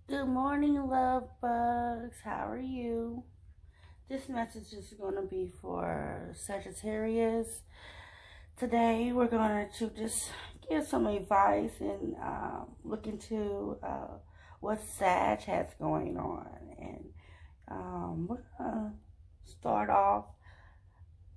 Good morning, love bugs. How are you? This message is going to be for Sagittarius. Today, we're going to just give some advice and look into what Sag has going on. And we're going to start off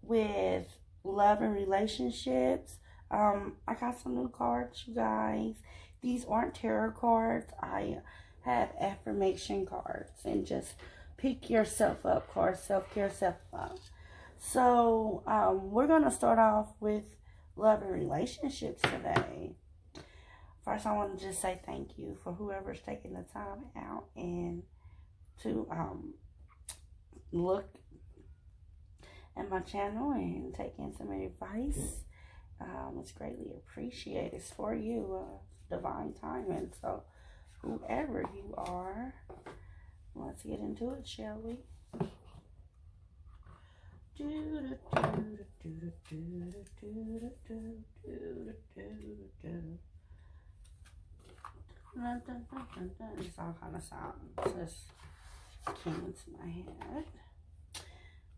with love and relationships. I got some new cards, you guys. These aren't tarot cards. I have affirmation cards and just pick yourself up cards, self-care, self-love. So we're going to start off with love and relationships today. First, I want to just say thank you for whoever's taking the time out and to look at my channel and take in some advice. It's greatly appreciated. It's for you, divine timing. So whoever you are, let's get into it, shall we? It's all kind of sounds just came into my head.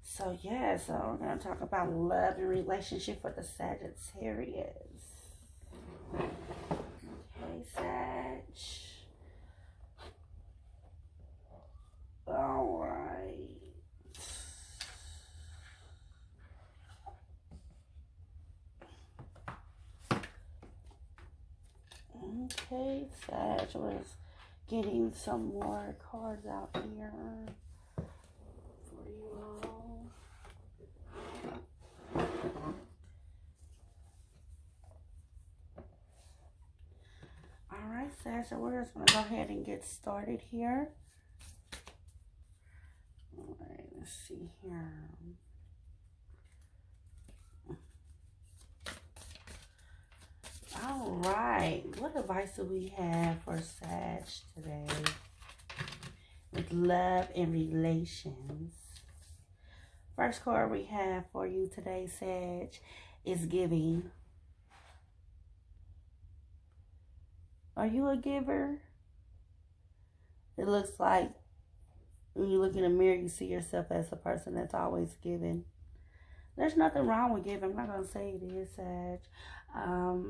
So yeah, so we're going to talk about love and relationship for the Sagittarius. Okay, Sag. All right. Okay, Sag was getting some more cards out here for you all. Alright, Sag, so we're just going to go ahead and get started here. Alright, let's see here. Alright, what advice do we have for Sag today with love and relations? First card we have for you today, Sag, is giving. Are you a giver? It looks like when you look in the mirror, you see yourself as a person that's always giving. There's nothing wrong with giving. I'm not going to say it is, Sag.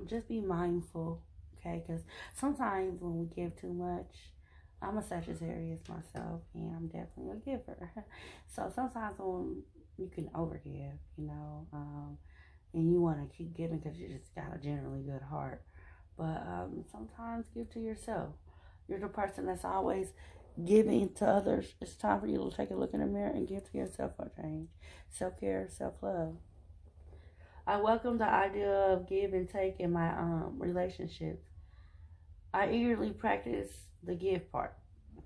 Just be mindful, okay? Because sometimes when we give too much, I'm a Sagittarius myself, and I'm definitely a giver. So sometimes when you can overgive, you know, and you want to keep giving because you just got a generally good heart. But sometimes give to yourself. You're the person that's always giving to others. It's time for you to take a look in the mirror and give to yourself for change. Self-care, self-love. I welcome the idea of give and take in my relationships. I eagerly practice the give part.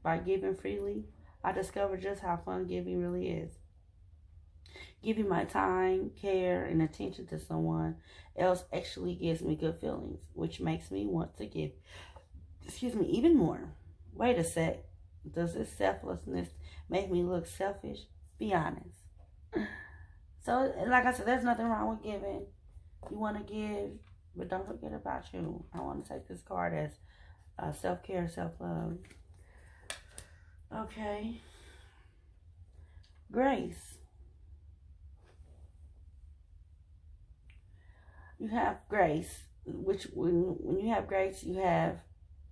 By giving freely, I discover just how fun giving really is. Giving my time, care, and attention to someone else actually gives me good feelings, which makes me want to give, even more. Wait a sec. Does this selflessness make me look selfish? Be honest. So, like I said, there's nothing wrong with giving. You want to give, but don't forget about you. I want to take this card as self-care, self-love. Okay. Grace. You have grace, which when you have grace, you have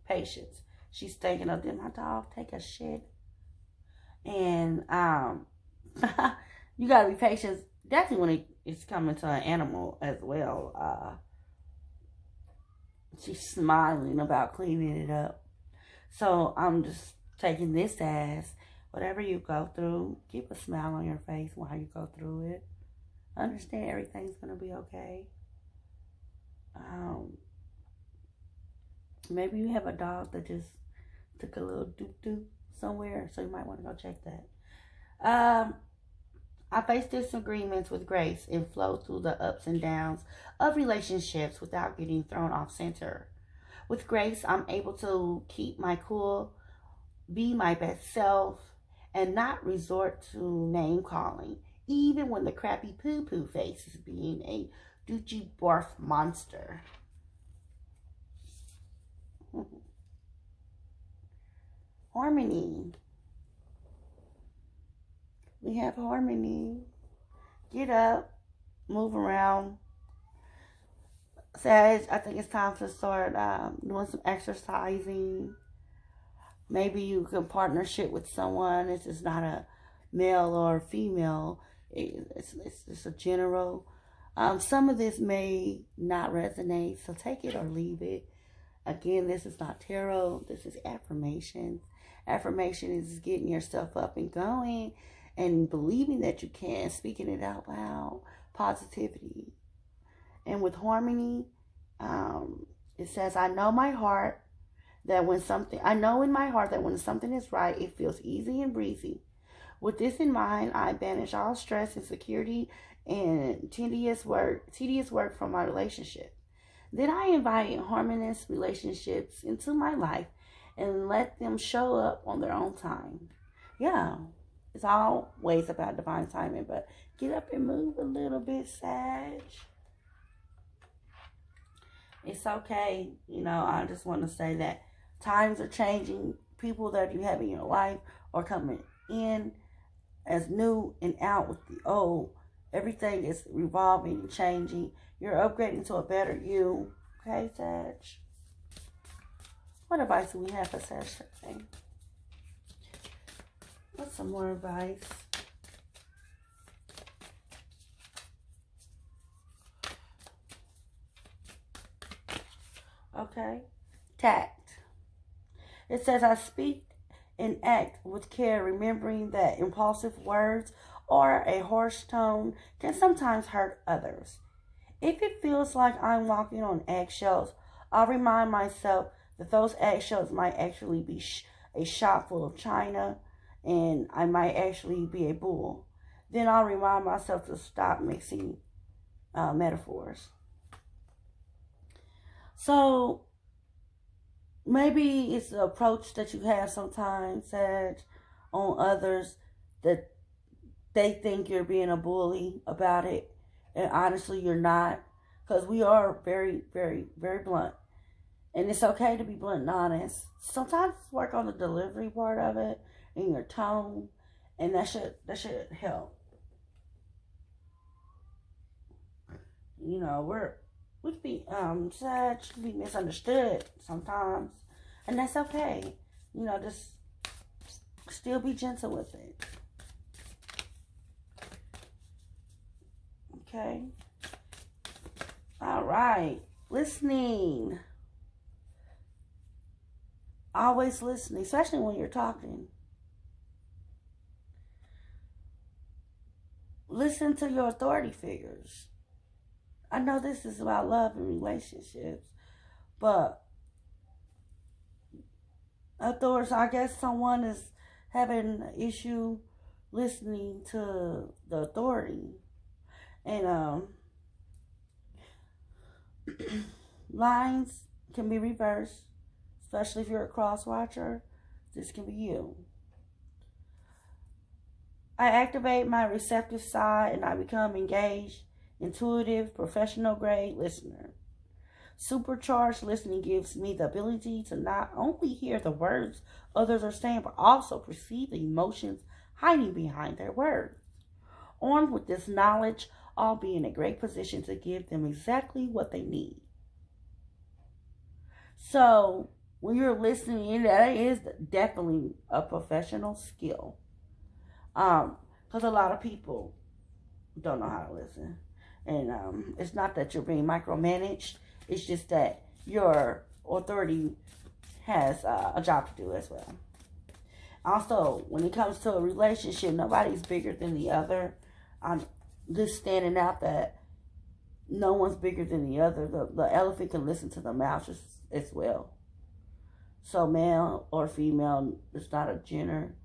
patience. She's thinking of them. My dog take a shit. And you gotta be patient. Definitely when it's coming to an animal as well. She's smiling about cleaning it up. So I'm just taking this as whatever you go through, keep a smile on your face while you go through it. Understand everything's gonna be okay. Maybe you have a dog that just took a little doop-doop somewhere, so you might want to go check that. I face disagreements with grace and flow through the ups and downs of relationships without getting thrown off center. With grace, I'm able to keep my cool, be my best self, and not resort to name calling, even when the crappy poo-poo face is being a Doochie barf monster. Harmony. We have harmony. Get up, move around. Sag, I think it's time to start doing some exercising. Maybe you can partnership with someone. It's just not a male or female. It's a general. Some of this may not resonate, so take it or leave it. Again, this is not tarot. This is affirmation. Affirmation is getting yourself up and going and believing that you can, speaking it out loud. Positivity. And with harmony, it says, I know in my heart that when something is right, it feels easy and breezy. With this in mind, I banish all stress, insecurity, and tedious work from my relationship. Then I invite harmonious relationships into my life and let them show up on their own time. Yeah, it's always about divine timing, but get up and move a little bit, Sag. It's okay. I just want to say that times are changing. People that you have in your life are coming in as new and out with the old. Everything is revolving and changing. You're upgrading to a better you. Okay, Sag? What advice do we have for Sag today? What's some more advice? Okay. Tact. It says, I speak and act with care, remembering that impulsive words or a harsh tone can sometimes hurt others. If it feels like I'm walking on eggshells, I'll remind myself that those eggshells might actually be a shop full of china, and I might actually be a bull. Then I'll remind myself to stop mixing metaphors. So maybe it's the approach that you have sometimes, Sag, on others, that they think you're being a bully about it, and honestly you're not, because we are very, very, very blunt, and it's okay to be blunt and honest. Sometimes work on the delivery part of it and your tone, and that should help. We can be Sag can be misunderstood sometimes, and that's okay. Just still be gentle with it. Okay. All right. Listening. Always listening, especially when you're talking. Listen to your authority figures. I know this is about love and relationships, but authorities, I guess someone is having an issue listening to the authority. And lines can be reversed, especially if you're a cross watcher. This can be you. I activate my receptive side and I become engaged, intuitive, professional grade listener. Supercharged listening gives me the ability to not only hear the words others are saying, but also perceive the emotions hiding behind their words. Armed with this knowledge, I'll be in a great position to give them exactly what they need. So, when you're listening, that is definitely a professional skill. Because a lot of people don't know how to listen. And it's not that you're being micromanaged. It's just that your authority has a job to do as well. Also, when it comes to a relationship, nobody's bigger than the other. I'm just standing out that no one's bigger than the other. The elephant can listen to the mouse as well. So male or female, it's not a gender.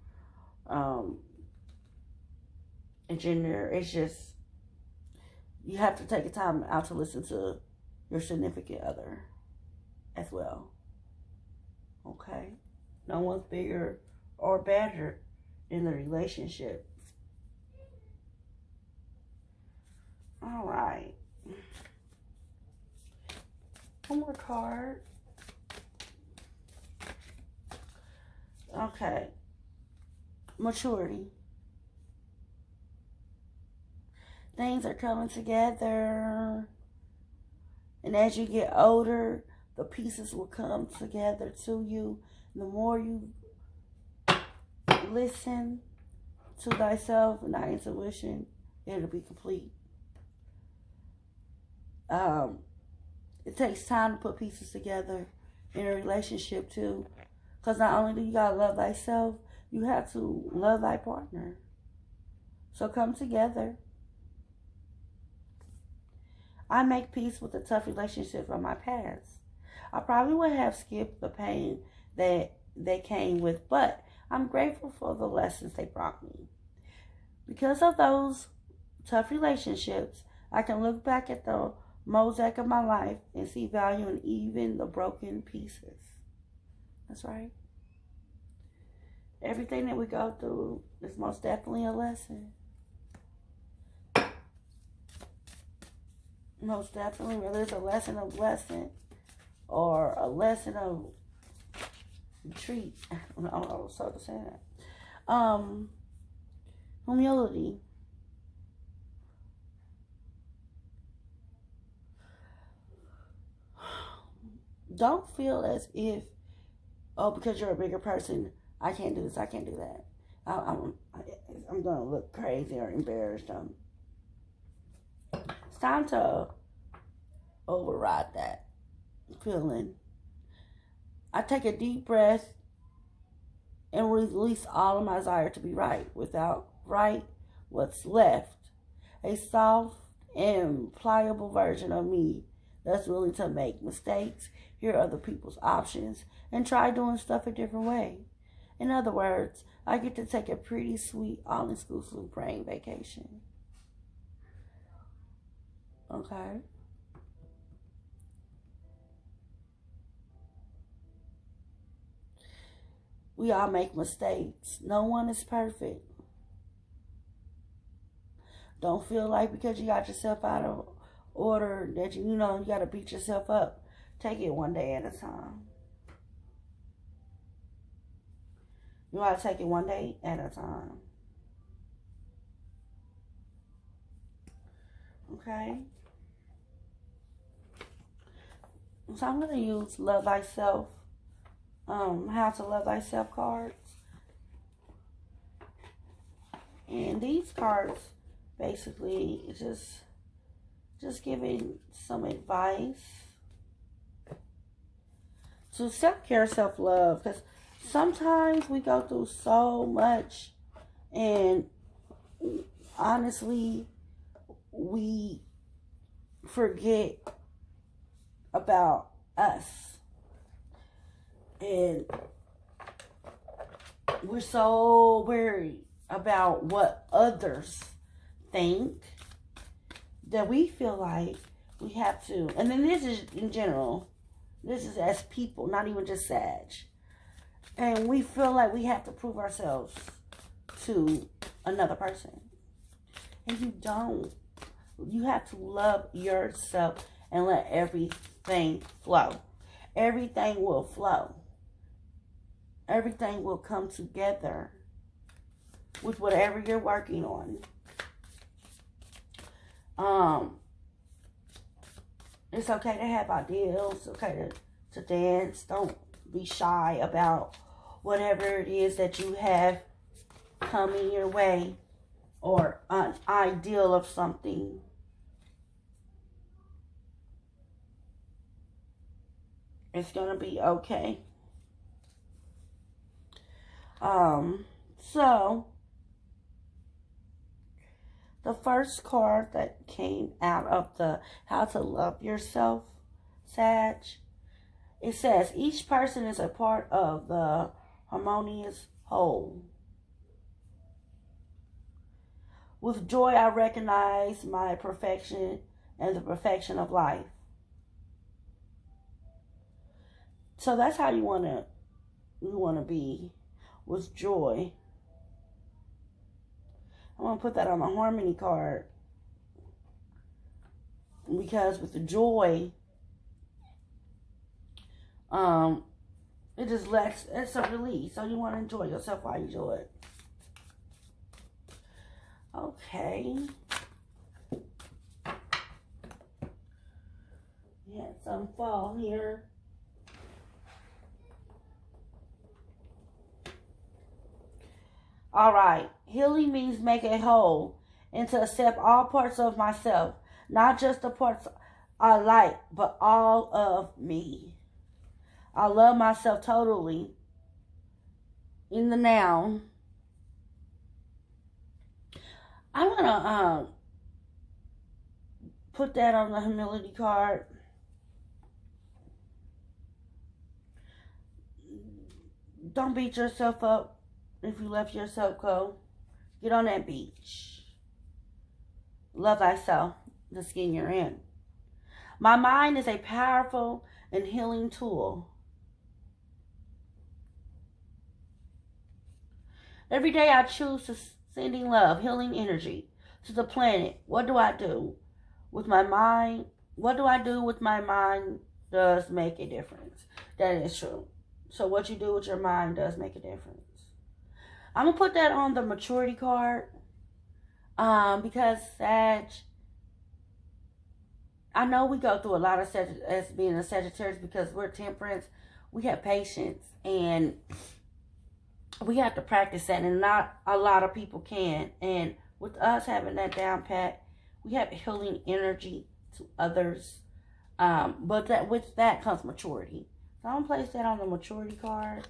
It's just, you have to take a time out to listen to your significant other as well. Okay? No one's bigger or better in the relationship. All right. One more card. Okay. Maturity. Things are coming together. And as you get older, the pieces will come together to you. And the more you listen to thyself and thy intuition, it'll be complete. It takes time to put pieces together in a relationship too. Because not only do you gotta love thyself, you have to love thy partner. So come together. I make peace with the tough relationships from my past. I probably would have skipped the pain that they came with, but I'm grateful for the lessons they brought me. Because of those tough relationships, I can look back at the mosaic of my life and see value in even the broken pieces. That's right. Everything that we go through is most definitely a lesson. Most definitely, whether it's a lesson of blessing or a lesson of retreat. I don't know so to say that. Humility. Don't feel as if, oh, because you're a bigger person, I can't do this, I can't do that. I'm going to look crazy or embarrassed. It's time to override that feeling. I take a deep breath and release all of my desire to be right. Without right, what's left? A soft and pliable version of me that's willing to make mistakes, hear other people's options, and try doing stuff a different way. In other words, I get to take a pretty sweet, all-inclusive brain vacation. Okay? We all make mistakes. No one is perfect. Don't feel like because you got yourself out of order that you got to beat yourself up. Take it one day at a time. You got to take it one day at a time. Okay? So I'm going to use Love Thyself, How to Love Thyself cards. And these cards basically just giving some advice to self-care, self-love. Because sometimes we go through so much and honestly, we forget about us. And we're so worried about what others think that we feel like we have to. And then this is in general. This is as people, not even just Sag. And we feel like we have to prove ourselves to another person. And you don't. You have to love yourself and let everything flow. Everything will flow. Everything will come together with whatever you're working on. It's okay to have ideals. It's okay to dance. Don't be shy about whatever it is that you have coming your way or an ideal of something. It's going to be okay. So, the first card that came out of the How to Love Yourself, Sag, it says, each person is a part of the harmonious whole. With joy, I recognize my perfection and the perfection of life. So that's how you want to be, with joy. I'm going to put that on the harmony card, because with the joy, It just it's a release. So you want to enjoy yourself while you do it. Okay. We had some fall here. All right. Healing means make a whole and to accept all parts of myself, not just the parts I like, but all of me. I love myself totally in the now. I'm going to put that on the humility card. Don't beat yourself up if you let yourself go. Get on that beach. Love thyself, the skin you're in. My mind is a powerful and healing tool. Every day I choose to sending love, healing energy to the planet. What do I do with my mind? What do I do with my mind does make a difference. That is true. So what you do with your mind does make a difference. I'm going to put that on the maturity card. Because Sag, I know we go through a lot of as being a Sagittarius because we're temperance. We have patience and we have to practice that, and not a lot of people can. And with us having that down pat, we have healing energy to others. But that with that comes maturity. So I'm going to place that on the maturity card.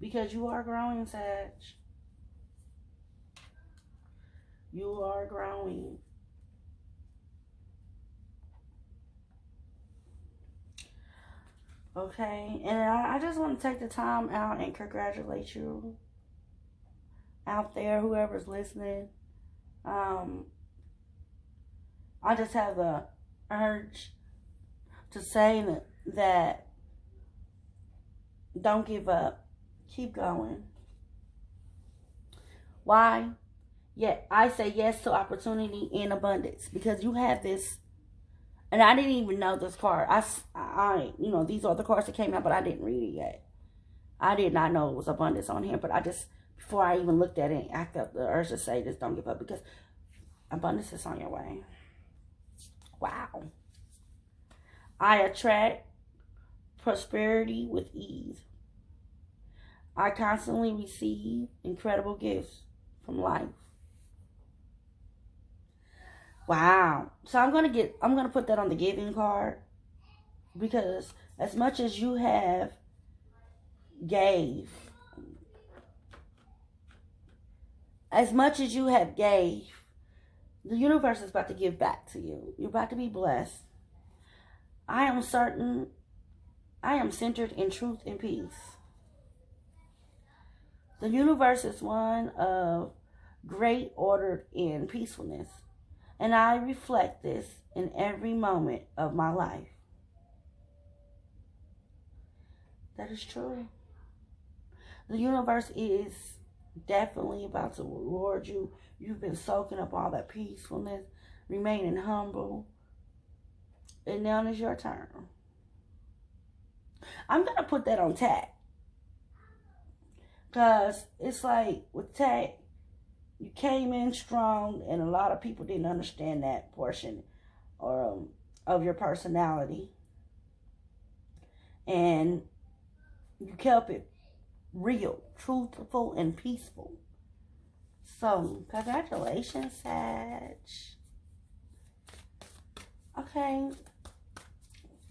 Because you are growing, Sag. You are growing. Okay, and I just want to take the time out and congratulate you out there, whoever's listening. I just have the urge to say that don't give up. Keep going. Why? Yeah, I say yes to opportunity and abundance because you have this. And I didn't even know this card. I these are the cards that came out, but I didn't read it yet. I did not know it was abundance on here, but I just, before I even looked at it, I felt the urge to say this, don't give up, because abundance is on your way. Wow. I attract prosperity with ease. I constantly receive incredible gifts from life. Wow. So I'm gonna put that on the giving card, because as much as you have gave, the universe is about to give back to you. You're about to be blessed. I am centered in truth and peace. The universe is one of great order and peacefulness. And I reflect this in every moment of my life. That is true. The universe is definitely about to reward you. You've been soaking up all that peacefulness, remaining humble. And now it's your turn. I'm going to put that on tag. Because it's like with tag, you came in strong, and a lot of people didn't understand that portion of your personality. And you kept it real, truthful, and peaceful. So, congratulations, Sag. Okay.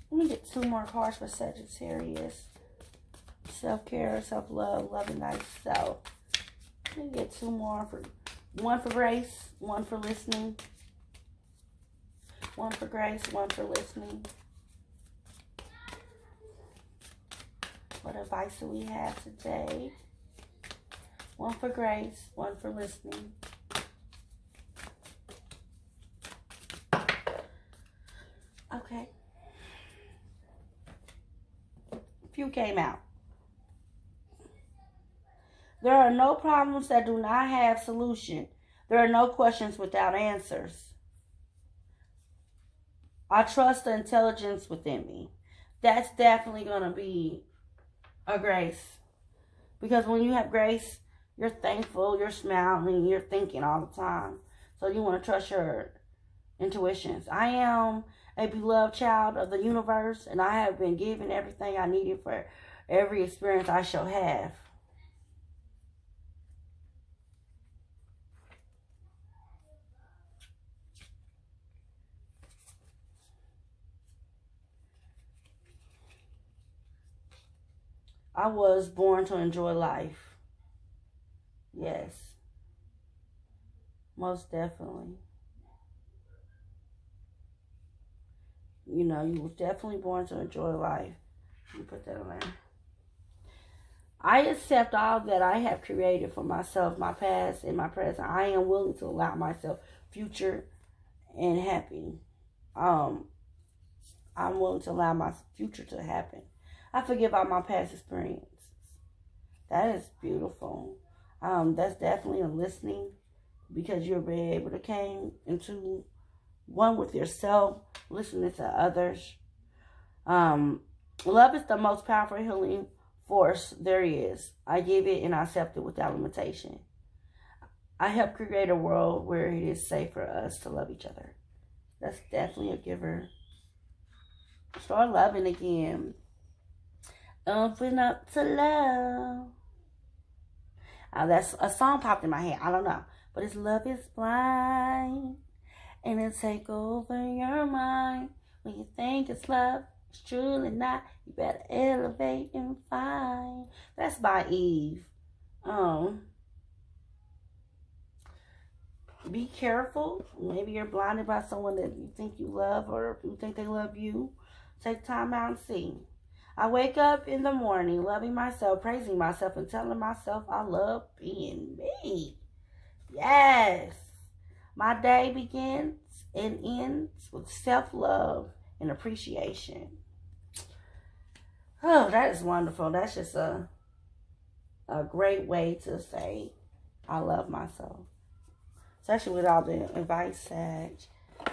Let me get 2 more cards for Sagittarius. Self-care, self-love, loving thyself. Let me get 2 more. One for grace, one for listening. One for grace, one for listening. What advice do we have today? One for grace, one for listening. Okay. A few came out. There are no problems that do not have solution. There are no questions without answers. I trust the intelligence within me. that's definitely going to be a grace. Because when you have grace, you're thankful, you're smiling, you're thinking all the time. So you want to trust your intuitions. I am a beloved child of the universe, and I have been given everything I needed for every experience I shall have. I was born to enjoy life. Yes. Most definitely. You know, you were definitely born to enjoy life. You put that on there. I accept all that I have created for myself, my past and my present. I am willing to allow myself future and happy. I'm willing to allow my future to happen. I forgive all my past experiences. That is beautiful. That's definitely a listening, because you'll be able to came into one with yourself, listening to others. Love is the most powerful healing force there is. I give it and I accept it without limitation. I help create a world where it is safe for us to love each other. That's definitely a giver. Start loving again. Open up to love. That's a song popped in my head. I don't know. But it's love is blind. And it'll take over your mind. When you think it's love, it's truly not. You better elevate and find. That's by Eve. Be careful. Maybe you're blinded by someone that you think you love, or you think they love you. Take time out and see. I wake up in the morning loving myself, praising myself, and telling myself I love being me. Yes. My day begins and ends with self-love and appreciation. Oh, that is wonderful. That's just a great way to say I love myself. Especially with all the advice, Sag.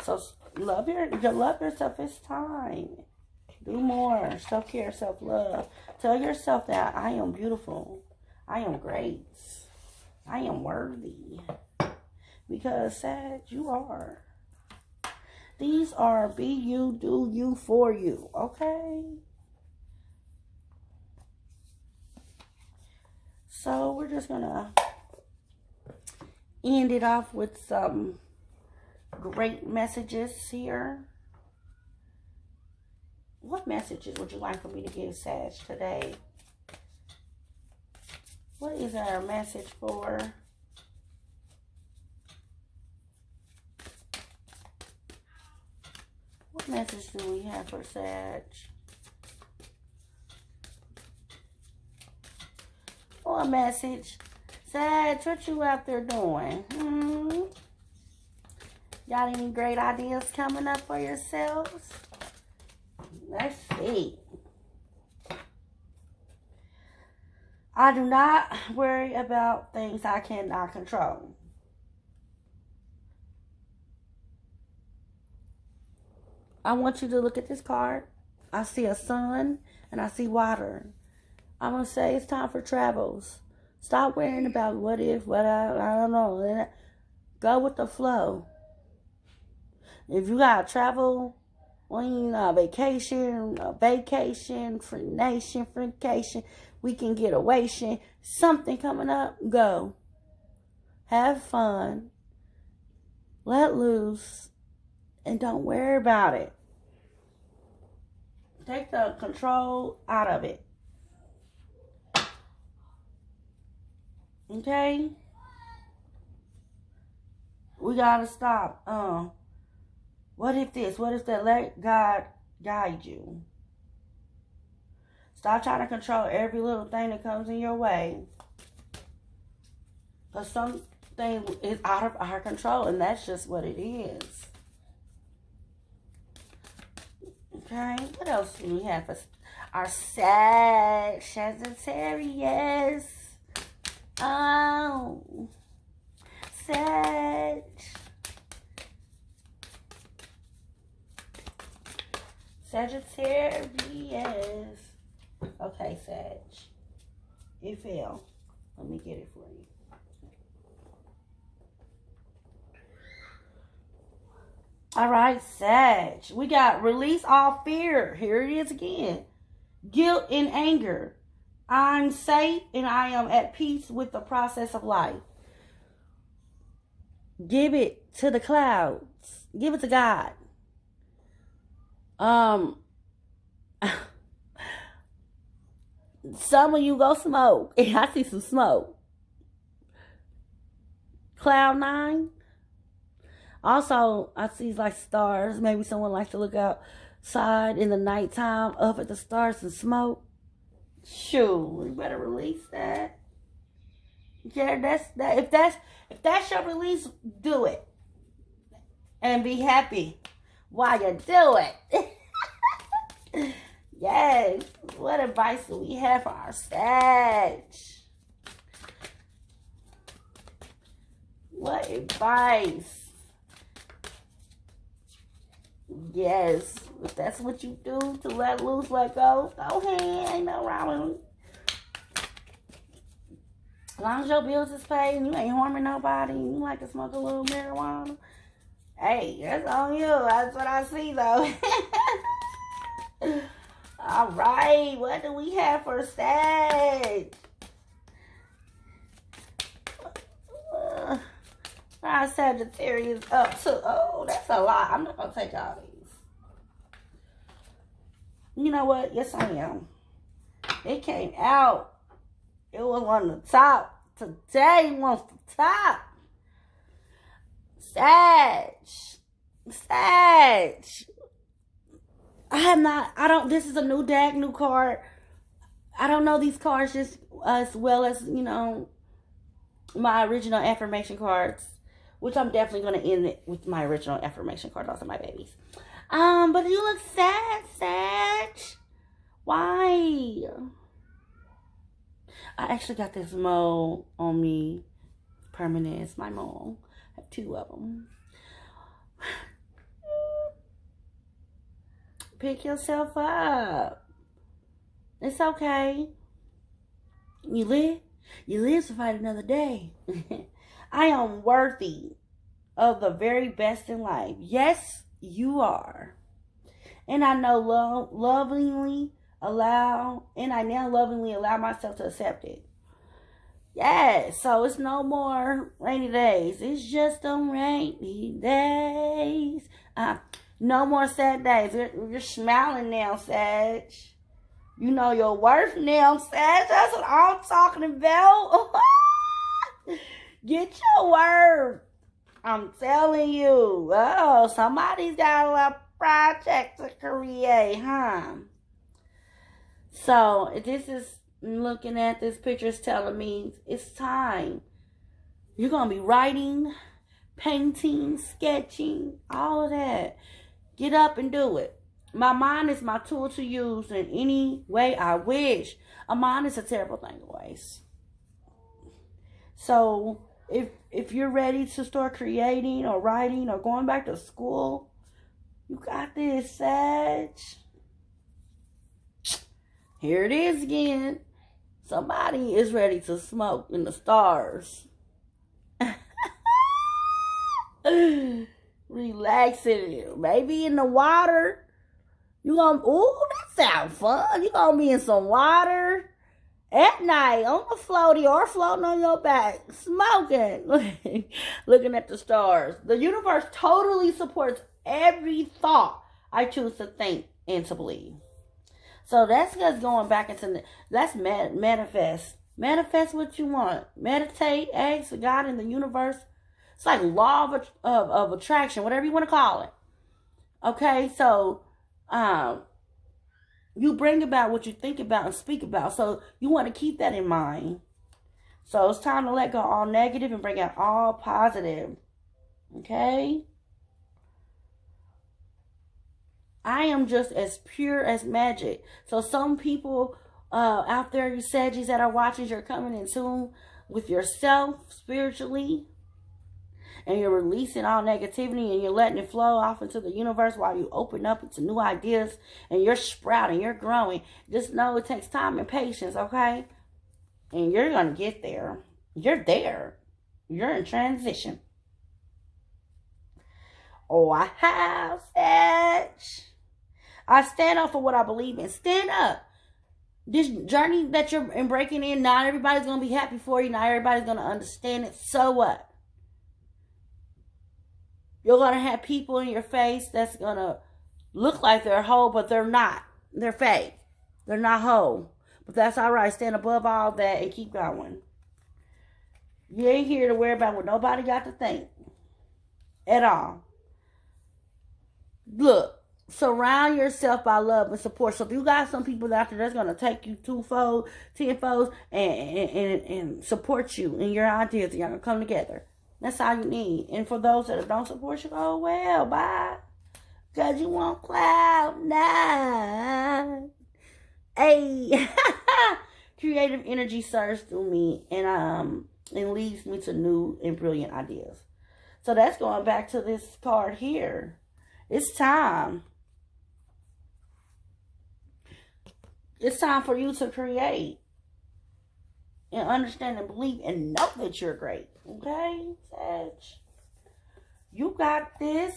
So love yourself. It's time. Do more. Self-care, self-love. Tell yourself that I am beautiful. I am great. I am worthy. Because, Sag, you are. These are be you, do you, for you. Okay? So, we're just going to end it off with some great messages here. What messages would you like for me to give, Sag, today? What is our message for? What message do we have for Sag? What message? Sag, what you out there doing? Got any great ideas coming up for yourselves? Let's see. I do not worry about things I cannot control. I want you to look at this card. I see a sun and I see water. I'm going to say it's time for travels. Stop worrying about what if, what I don't know. Go with the flow. If you got to travel, on vacation, freacation, we can get away, something coming up, go. Have fun. Let loose. And don't worry about it. Take the control out of it. Okay? We gotta stop. What if this? What if that? Let God guide you. Stop trying to control every little thing that comes in your way. Because something is out of our control, and that's just what it is. Okay, what else do we have for our Sagittarius? Oh, Sag. Sagittarius. Okay, Sag. It fell. Let me get it for you. All right, Sag. We got release all fear. Here it is again. Guilt and anger. I'm safe and I am at peace with the process of life. Give it to the clouds. Give it to God. Some of you go smoke. I see some smoke. Cloud 9. Also, I see like stars. Maybe someone likes to look outside in the nighttime up at the stars and smoke. Shoot, you better release that. Yeah, that's that. If that's your release, do it. And be happy while you do it. Yes. What advice do we have for our Sag? What advice? Yes. If that's what you do to let loose, let go, go ahead. Ain't no wrong with it. As long as your bills is paid and you ain't harming nobody and you like to smoke a little marijuana, hey, that's on you. That's what I see, though. All right. What do we have for Sag? Our Sagittarius up to... Oh, that's a lot. I'm not going to take all these. You know what? Yes, I am. It came out. It was on the top. Today wants the top. Sag. This is a new deck, new card. I don't know these cards just as well as, my original affirmation cards, which I'm definitely going to end it with my original affirmation card. Those are my babies. But you look sad, Sag. Why? I actually got this mole on me. Permanent. It's my mole. I have 2 of them. Pick yourself up. It's okay. You live to fight another day. I am worthy of the very best in life. Yes, you are. And I know lovingly allow myself to accept it. Yes, so it's no more rainy days. It's just them rainy days. No more sad days. You're smiling now, Sag. You know your worth now, Sag. That's what I'm talking about. Get your worth. I'm telling you. Oh, somebody's got a little project to create, huh? So, this is looking at this picture is telling me it's time. You're going to be writing, painting, sketching, all of that. Get up and do it. My mind is my tool to use in any way I wish. A mind is a terrible thing always. So, if you're ready to start creating or writing or going back to school, you got this, Sag. Here it is again. Somebody is ready to smoke in the stars. Relaxing. Maybe in the water. Ooh, that sounds fun. You gonna be in some water at night on the floaty or floating on your back, smoking, looking at the stars. The universe totally supports every thought I choose to think and to believe. So that's just going back into, let's manifest. Manifest what you want. Meditate, ask God in the universe. It's like law of attraction, whatever you want to call it. Okay, so you bring about what you think about and speak about. So you want to keep that in mind. So it's time to let go all negative and bring out all positive. Okay? I am just as pure as magic. So some people out there, you Saggies that are watching, you're coming in tune with yourself spiritually. and you're releasing all negativity and you're letting it flow off into the universe while you open up into new ideas and you're sprouting, you're growing. Just know it takes time and patience, okay? And you're going to get there. You're there. You're in transition. Oh, I have Sag. I stand up for what I believe in. Stand up. This journey that you're embarking in, not everybody's going to be happy for you. Not everybody's going to understand it. So what? You're going to have people in your face that's going to look like they're whole, but they're not. They're fake. They're not whole. But that's all right. Stand above all that and keep going. You ain't here to worry about what nobody got to think. At all. Look. Surround yourself by love and support. So if you got some people out there that's going to take you twofold, tenfold, and support you in your ideas, y'all going to come together. That's all you need. And for those that don't support you, oh well, bye. Because you want cloud nine. Hey. Creative energy surges through me and leads me to new and brilliant ideas. So that's going back to this card here. It's time. It's time for you to create and understand and believe and know that you're great. Okay, Sag? You got this.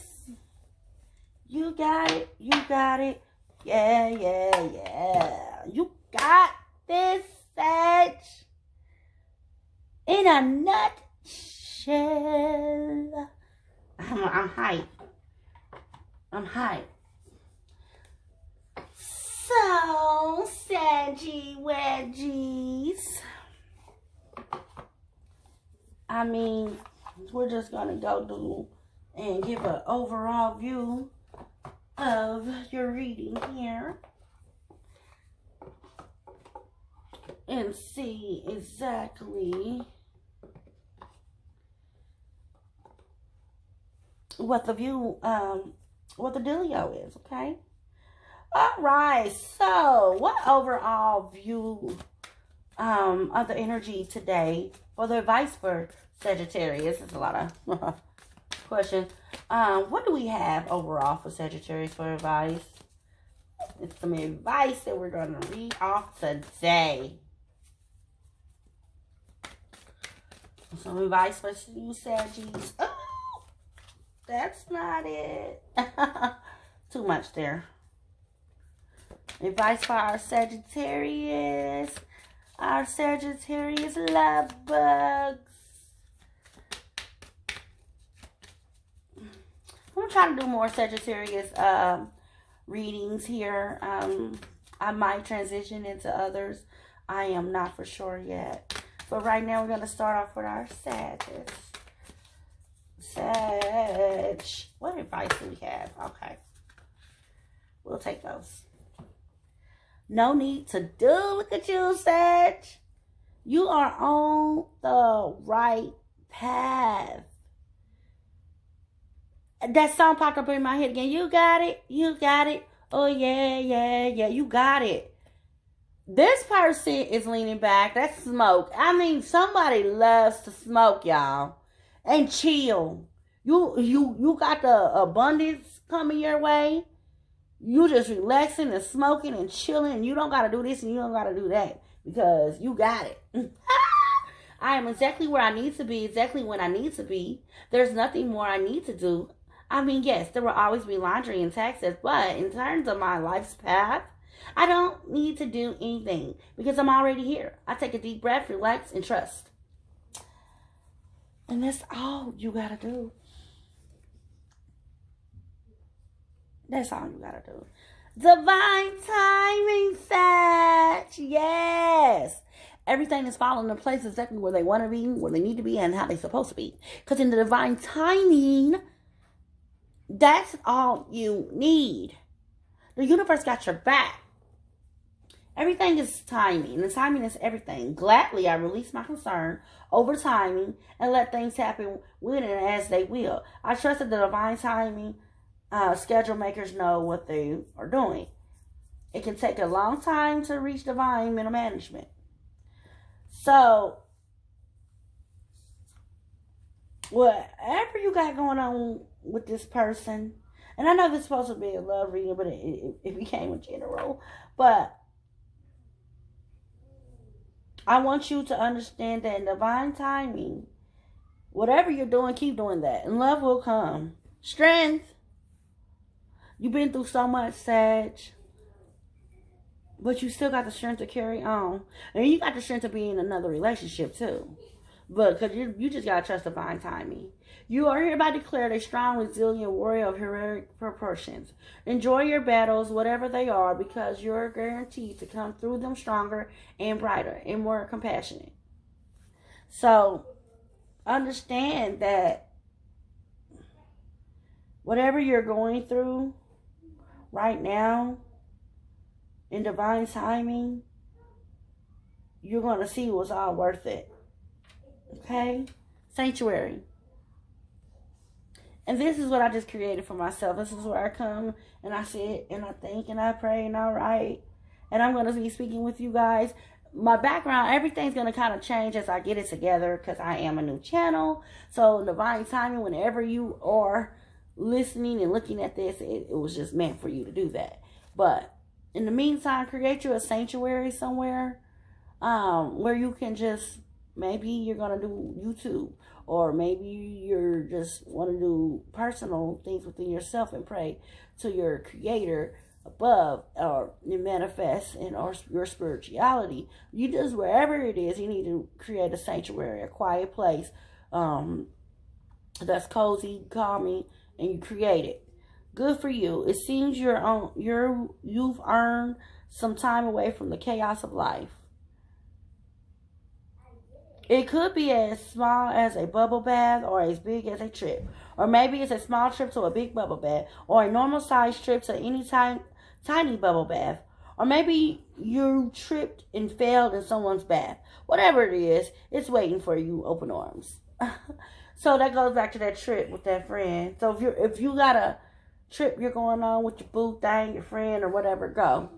You got it. You got it. Yeah, yeah, yeah. You got this, Sag. In a nutshell. I'm hyped. I'm hyped. So, Saggy Wedgies. I mean, we're just going to go through and give an overall view of your reading here. And see exactly what the view, what the dealio is, okay? All right, so what overall view of the energy today for the advice for Sagittarius? It's a lot of questions. What do we have overall for Sagittarius for advice? It's some advice that we're going to read off today. Some advice for you, Saggies. Oh, that's not it. Too much there. Advice for our Sagittarius love bugs. I'm trying to do more Sagittarius readings here. I might transition into others. I am not for sure yet. But right now we're going to start off with our Sagittarius. Sag. What advice do we have? Okay. We'll take those. No need to do. Look at you, Sag. You are on the right path. That song popped up in my head again. You got it. You got it. Oh, yeah, yeah, yeah. You got it. This person is leaning back. That's smoke. I mean, somebody loves to smoke, y'all. And chill. You got the abundance coming your way. You just relaxing and smoking and chilling. And you don't got to do this and you don't got to do that. Because you got it. I am exactly where I need to be. Exactly when I need to be. There's nothing more I need to do. I mean, yes, there will always be laundry and taxes. But in terms of my life's path, I don't need to do anything. Because I'm already here. I take a deep breath, relax, and trust. And that's all you got to do. That's all you gotta do. Divine timing, Sag. Yes. Everything is falling into place exactly where they want to be, where they need to be, and how they're supposed to be. Because in the divine timing, that's all you need. The universe got your back. Everything is timing. The timing is everything. Gladly, I release my concern over timing and let things happen when and as they will. I trust that the divine timing schedule makers know what they are doing. It can take a long time to reach divine mental management. So, whatever you got going on with this person, and I know this is supposed to be a love reading, but it became a general. But I want you to understand that in divine timing, whatever you're doing, keep doing that, and love will come. Strength. You've been through so much, Sag, but you still got the strength to carry on, and you got the strength to be in another relationship too. But because you just got to trust divine timing. You are hereby declared a strong, resilient warrior of heroic proportions. Enjoy your battles, whatever they are, because you're guaranteed to come through them stronger and brighter and more compassionate. So, understand that whatever you're going through right now, in divine timing, you're going to see what's all worth it. Okay? Sanctuary. And this is what I just created for myself. This is where I come and I sit and I think and I pray and I write. And I'm going to be speaking with you guys. My background, everything's going to kind of change as I get it together because I am a new channel. So divine timing, whenever you are listening and looking at this, it was just meant for you to do that. But in the meantime, create you a sanctuary somewhere where you can just, maybe you're going to do YouTube, or maybe you're just want to do personal things within yourself and pray to your creator above, or you manifest in your spirituality. You just, wherever it is, you need to create a sanctuary, a quiet place that's cozy, calming, and you create it. Good for you. It seems you've earned some time away from the chaos of life. It could be as small as a bubble bath or as big as a trip. Or maybe it's a small trip to a big bubble bath, or a normal sized trip to any tiny bubble bath. Or maybe you tripped and failed in someone's bath. Whatever it is, it's waiting for you, open arms. So that goes back to that trip with that friend. So if you got a trip you're going on with your boo thing, your friend, or whatever, go.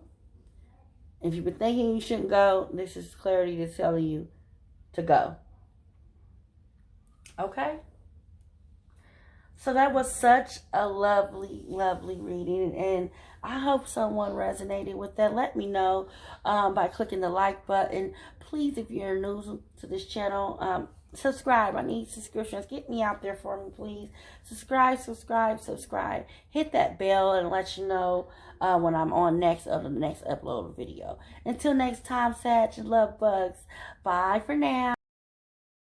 If you've been thinking you shouldn't go, this is clarity to tell you to go. Okay? So that was such a lovely, lovely reading, and I hope someone resonated with that. Let me know by clicking the like button. Please, if you're new to this channel, subscribe. I need subscriptions. Get me out there for me, please. Subscribe. Hit that bell and let you know when I'm on the next upload video. Until next time, Sag, love bugs. Bye for now.